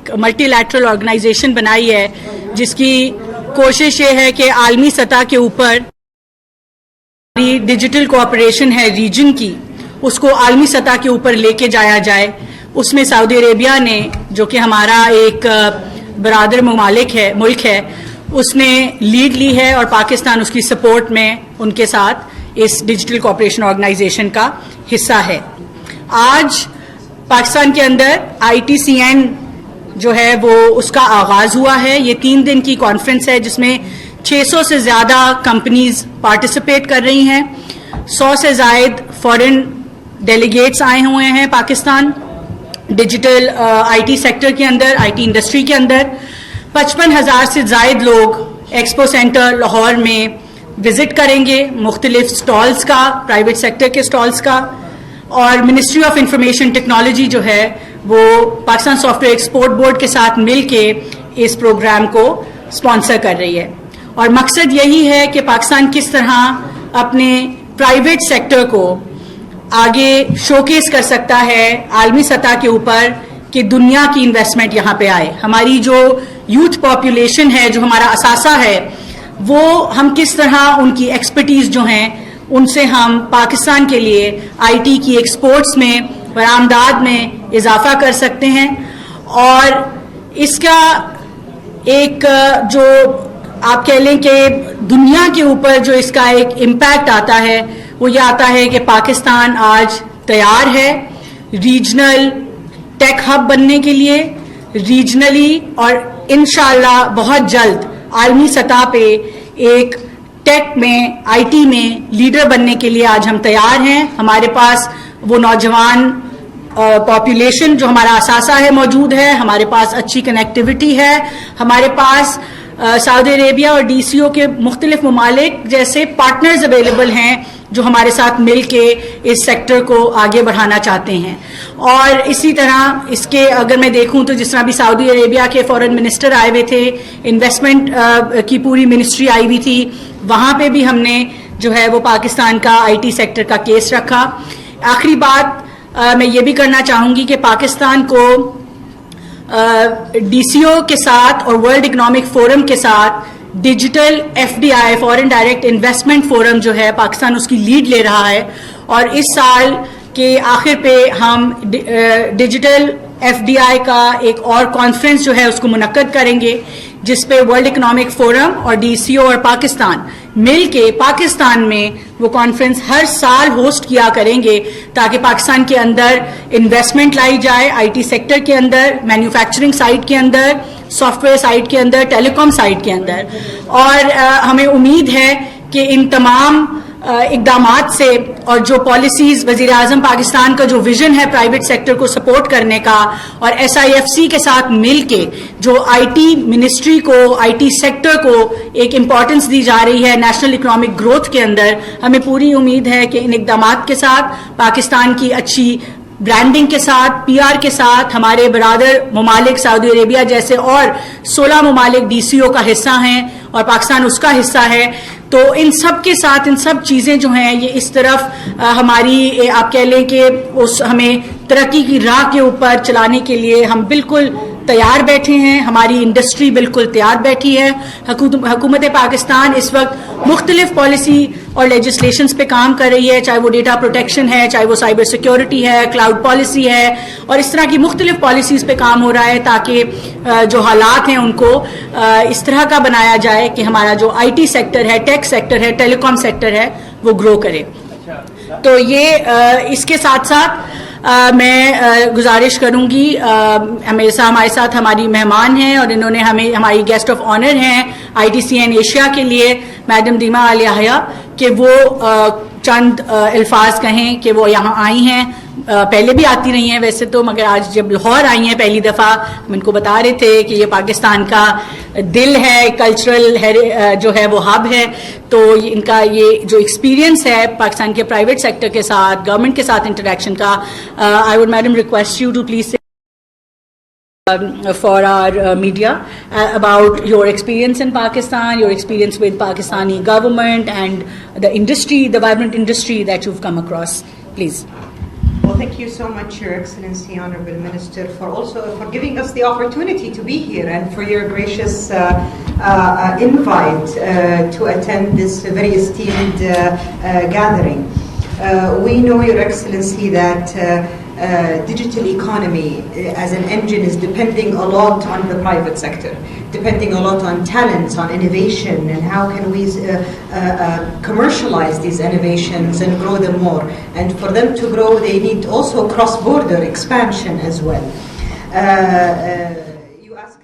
ایک multi lateral organization بنائی ہے جس کی کوشش یہ ہے کہ عالمی سطح کے اوپر ڈیجیٹل کوآپریشن ہے ریجن کی، اس کو عالمی سطح کے اوپر لے کے جایا جائے. اس میں سعودی عربیہ نے، جو کہ ہمارا ایک برادر ملک ہے، اس نے لیڈ لی ہے اور پاکستان اس کی سپورٹ میں ان کے ساتھ اس ڈیجیٹل کوآپریشن آرگنائزیشن کا حصہ ہے. آج پاکستان کے اندر ITCN جو ہے وہ اس کا آغاز ہوا ہے. یہ 3 دن کی کانفرنس ہے جس میں 600 سے زیادہ کمپنیز پارٹیسپیٹ کر رہی ہیں. 100 سے زائد فورن ڈیلیگیٹس آئے ہوئے ہیں پاکستان ڈیجیٹل IT سیکٹر کے اندر، IT انڈسٹری کے اندر. 55,000 سے زائد لوگ ایکسپو سینٹر لاہور میں وزٹ کریں گے، مختلف سٹالز کا، پرائیویٹ سیکٹر کے سٹالز کا. اور منسٹری آف انفارمیشن ٹیکنالوجی جو ہے وہ Pakistan soft where export board کے ساتھ مل کے اس پروگرام کو اسپانسر کر رہی ہے. اور مقصد یہی ہے کہ پاکستان کس طرح اپنے پرائیویٹ سیکٹر کو آگے شوکیس کر سکتا ہے عالمی سطح کے اوپر کہ دنیا کی انویسٹمنٹ یہاں پہ آئے. ہماری جو یوتھ پاپولیشن ہے، جو ہمارا اثاثہ ہے، وہ ہم کس طرح ان کی ایکسپرٹیز جو ہیں ان سے ہم پاکستان کے لیے IT کی ایکسپورٹس میں، برآمدات میں اضافہ کر سکتے ہیں. اور اس کا ایک جو آپ کہہ لیں کہ دنیا کے اوپر جو اس کا ایک امپیکٹ آتا ہے وہ یہ آتا ہے کہ پاکستان آج تیار ہے ریجنل ٹیک ہب بننے کے لیے، ریجنلی اور انشاءاللہ بہت جلد عالمی سطح پہ ایک ٹیک میں، IT میں لیڈر بننے کے لیے آج ہم تیار ہیں. ہمارے پاس وہ نوجوان پاپولیشن جو ہمارا اثاثہ ہے موجود ہے، ہمارے پاس اچھی کنیکٹیوٹی ہے، ہمارے پاس سعودی عربیہ اور DCO کے مختلف ممالک جیسے پارٹنرز اویلیبل ہیں جو ہمارے ساتھ مل کے اس سیکٹر کو آگے بڑھانا چاہتے ہیں. اور اسی طرح اس کے اگر میں دیکھوں تو جس طرح بھی سعودی عربیہ کے فورن منسٹر آئے ہوئے تھے، انویسٹمنٹ کی پوری منسٹری آئی ہوئی تھی، وہاں پہ بھی ہم نے جو ہے وہ پاکستان کا IT سیکٹر کا کیس رکھا. آخری بات میں یہ بھی کرنا چاہوں گی کہ پاکستان کو DCO کے ساتھ اور ورلڈ اکنامک فورم کے ساتھ digital FDI foreign direct investment forum جو ہے پاکستان اس کی لیڈ لے رہا ہے. اور اس سال کے آخر پہ ہم ڈیجیٹل FDI کا ایک اور کانفرنس جو ہے اس کو منعقد کریں گے جس پہ ورلڈ اکنامک فورم اور DCO اور پاکستان مل کے پاکستان میں وہ کانفرنس ہر سال ہوسٹ کیا کریں گے تاکہ پاکستان کے اندر انویسٹمنٹ لائی جائے، IT سیکٹر کے اندر، مینوفیکچرنگ سائٹ کے اندر، سافٹ ویئر سائٹ کے اندر، ٹیلی کام سائٹ کے اندر. اور ہمیں امید ہے کہ ان تمام اقدامات سے اور جو پالیسیز وزیر اعظم پاکستان کا جو ویژن ہے پرائیویٹ سیکٹر کو سپورٹ کرنے کا، اور SIFC کے ساتھ مل کے جو IT منسٹری کو، IT سیکٹر کو ایک امپورٹنس دی جا رہی ہے نیشنل اکنامک گروتھ کے اندر، ہمیں پوری امید ہے کہ ان اقدامات کے ساتھ پاکستان کی اچھی برانڈنگ کے ساتھ، PR کے ساتھ، ہمارے برادر ممالک سعودی عربیہ جیسے اور 16 ممالک DCO کا حصہ ہیں اور پاکستان اس کا حصہ ہے، تو ان سب کے ساتھ ان سب چیزیں جو ہیں یہ اس طرف ہماری آپ کہہ لیں کہ اس ہمیں ترقی کی راہ کے اوپر چلانے کے لیے ہم بالکل تیار بیٹھے ہیں. ہماری انڈسٹری بالکل تیار بیٹھی ہے. حکومت پاکستان اس وقت مختلف پالیسی اور لیجسلیشنز پہ کام کر رہی ہے، چاہے وہ ڈیٹا پروٹیکشن ہے، چاہے وہ سائبر سیکیورٹی ہے، کلاؤڈ پالیسی ہے، اور اس طرح کی مختلف پالیسیز پہ کام ہو رہا ہے تاکہ جو حالات ہیں ان کو اس طرح کا بنایا جائے کہ ہمارا جو IT سیکٹر ہے، ٹیک سیکٹر ہے، ٹیلی کام سیکٹر ہے، وہ گرو کرے. تو یہ اس کے ساتھ ساتھ میں گزارش کروں گی، ہمارے ساتھ ہماری مہمان ہیں اور انہوں نے ہماری گیسٹ آف آنر ہیں ITCN ایشیا کے لیے میڈم دیما آل یحییٰ، کہ وہ چند الفاظ کہیں کہ وہ یہاں آئی ہیں. پہلے بھی آتی رہی ہیں ویسے تو، مگر آج جب لاہور آئی ہیں پہلی دفعہ، ہم ان کو بتا رہے تھے کہ یہ پاکستان کا دل ہے، کلچرل جو ہے وہ ہب ہے. تو ان کا یہ جو ایکسپیرینس ہے پاکستان کے پرائیویٹ سیکٹر کے ساتھ، گورنمنٹ کے ساتھ انٹریکشن کا، I would madam request you to please for our media about your experience in Pakistan, your experience with Pakistani government and the industry, the vibrant industry that you've come across. Please. thank you so much, Your Excellency, Honorable Minister, for giving us the opportunity to be here and for your gracious invite to attend this very esteemed gathering. We know, Your Excellency, that digital economy as an engine is depending a lot on the private sector, depending a lot on talents, on innovation, and how can we commercialize these innovations and grow them more. And for them to grow, they need also cross-border expansion as well. You asked.